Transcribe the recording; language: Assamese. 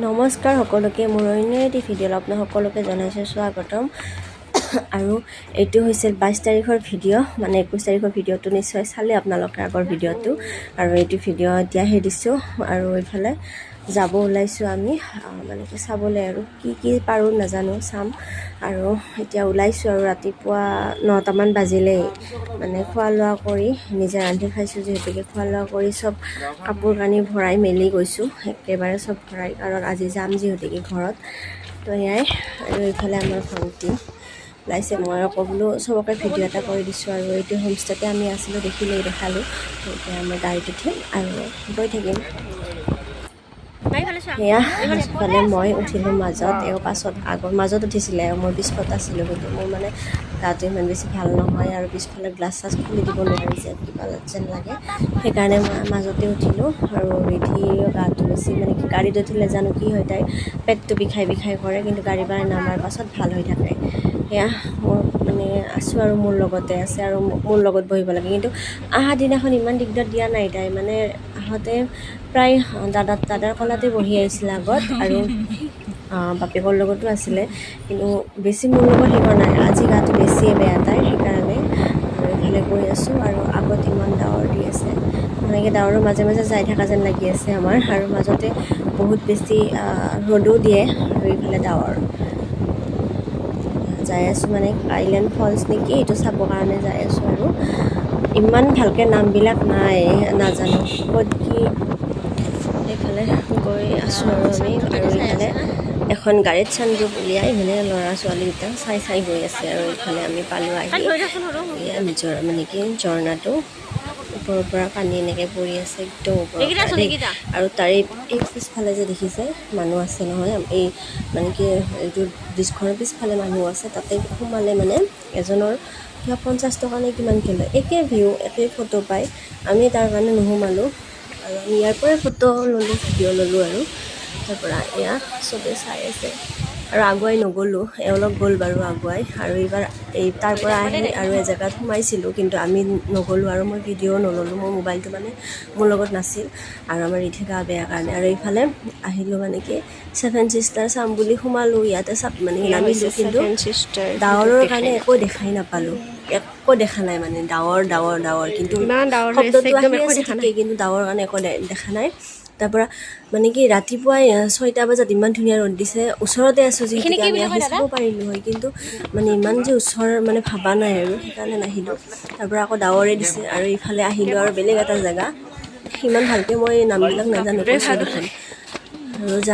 নমস্কাৰ সকলোকে মোৰ অন্য এটি ভিডিঅ'ত আপোনাক সকলোকে জনাইছোঁ স্বাগতম। আৰু এইটো হৈছিল 22 তাৰিখৰ ভিডিঅ' মানে 21 তাৰিখৰ ভিডিঅ'টো নিশ্চয় চালে আপোনালোকে আগৰ ভিডিঅ'টো। আৰু এইটো ভিডিঅ' এতিয়াহে দিছোঁ আৰু এইফালে যাব ওলাইছোঁ আমি মানে চাবলৈ আৰু কি পাৰোঁ নাজানো চাম। আৰু এতিয়া ওলাইছোঁ আৰু ৰাতিপুৱা 9টামান বাজিলেই মানে খোৱা লোৱা কৰি নিজে ৰান্ধি খাইছোঁ যিহেতুকে খোৱা লোৱা কৰি চব কাপোৰ কানি ভৰাই মেলি গৈছোঁ একেবাৰে চব ভৰাই, কাৰণ আজি যাম যিহেতুকে ঘৰত। তো এয়াই আৰু এইফালে আমাৰ ভণ্টি ওলাইছে। মই আকৌ বোলো চবকে ভিডিঅ' এটা কৰি দিছোঁ। আৰু এইটো হোমষ্টেতে আমি আছিলোঁ, দেখিলেই দেখালোঁ। এতিয়া আমি গাড়ীত উঠিম আৰু গৈ থাকিম। সেয়া ইফালে মই উঠিলোঁ মাজত, এওঁ পাছত আগৰ মাজত উঠিছিলে, মই পিছফালে আছিলোঁ। কিন্তু মোৰ মানে গাটো ইমান বেছি ভাল নহয় আৰু পিছফালে গ্লাছ চাছ খুলি দিব নোৱাৰি যে কিবা যেন লাগে, সেইকাৰণে মই মাজতে উঠিলোঁ। আৰু ৰিধিও গাটো বেছি মানে কি গাড়ীত উঠিলে জানো কি হয়, তাই পেটটো বিষাই কৰে, কিন্তু গাড়ীৰ পৰা নামাৰ পাছত ভাল হৈ থাকে। সেয়া মোৰ মানে আছোঁ আৰু মোৰ লগতে আছে আৰু মোৰ লগত বহিব লাগে। কিন্তু অহা দিনাখন ইমান দিগদাৰ দিয়া নাই তাই, মানে আহোঁতে প্ৰায় দাদাৰ কলাতে বহি আহিছিলে আগত আৰু বাপেকৰ লগতো আছিলে, কিন্তু বেছি মোৰ লগত হেৰি নাই। আজি গাটো বেছিয়ে বেয়া তাইৰ, সেইকাৰণে আৰু এইফালে গৈ আছোঁ। আৰু আগত ইমান ডাৱৰ দি আছে, এনেকৈ ডাৱৰৰ মাজে মাজে যাই থকা যেন লাগি আছে আমাৰ। আৰু মাজতে বহুত বেছি ৰ'দো দিয়ে আৰু এইফালে ডাৱৰ। যাই আছোঁ মানে আইলেণ্ড ফলছ নেকি এইটো চাবৰ কাৰণে যাই আছোঁ। আৰু ইমান ভালকৈ নামবিলাক নাই, নাজানো ক'ত কি। এইফালে গৈ আছোঁ আৰু আমি, আৰু এইফালে এখন গাড়ীত চানৰূপ উলিয়াই মানে ল'ৰা ছোৱালীকেইটা চাই গৈ আছে। আৰু এইফালে আমি পালোঁ আহি এয়া নিজৰ মানে কি ঝৰ্ণাটো ওপৰৰ পৰা পানী এনেকৈ পৰি আছে একদম ওপৰৰ পৰা দেই। আৰু তাৰে এই পিছফালে যে দেখিছে মানুহ আছে নহয়, এই মানে কি এইটো ব্ৰিজখনৰ পিছফালে মানুহ আছে, তাতে সোমালে মানে এজনৰ কিবা 50 টকা নে কিমানকৈ লয়। একে ভিউ একে ফটো পায়, আমি তাৰ কাৰণে নোসোমালোঁ। আৰু আমি ইয়াৰ পৰাই ফটো ল'লোঁ, ভিডিঅ' ল'লোঁ। আৰু তাৰপৰা এয়া চবেই চাই আছে আৰু আগুৱাই নগ'লোঁ, এওঁলোক গ'ল বাৰু আগুৱাই। আৰু এইবাৰ তাৰ পৰা আহি আৰু এজেগাত সোমাইছিলোঁ, কিন্তু আমি নগ'লোঁ আৰু মই ভিডিঅ' নল'লোঁ, মোৰ মোবাইলটো মানে মোৰ লগত নাছিল। আৰু আমাৰ ৰিধি গা বেয়া কাৰণে আৰু এইফালে আহিলোঁ মানে কি 7 চিষ্টাৰ চাম বুলি সোমালোঁ। ইয়াতে চাপ মানে নামিলোঁ, কিন্তু ডাৱৰৰ কাৰণে একো দেখাই নাপালোঁ, একো দেখা নাই মানে ডাৱৰ কিন্তু শব্দটো আহি আছে ঠিকেই, কিন্তু ডাৱৰ কাৰণে একো দেখা নাই। তাৰপৰা মানে কি ৰাতিপুৱাই 6টা বজাত ইমান ধুনীয়া ৰ'দ দিছে, ওচৰতে আছোঁ যিহেতুকে আমি আহি চাব পাৰিলোঁ হয়, কিন্তু মানে ইমান যে ওচৰ মানে ভাবা নাই আৰু সেইকাৰণে নাহিলোঁ। তাৰপৰা আকৌ ডাৱৰে দিছে আৰু ইফালে আহিলোঁ আৰু বেলেগ এটা জেগা, সিমান ভালকৈ মই নামবিলাক নাজানো, কৈছোঁ দেখোন। আৰু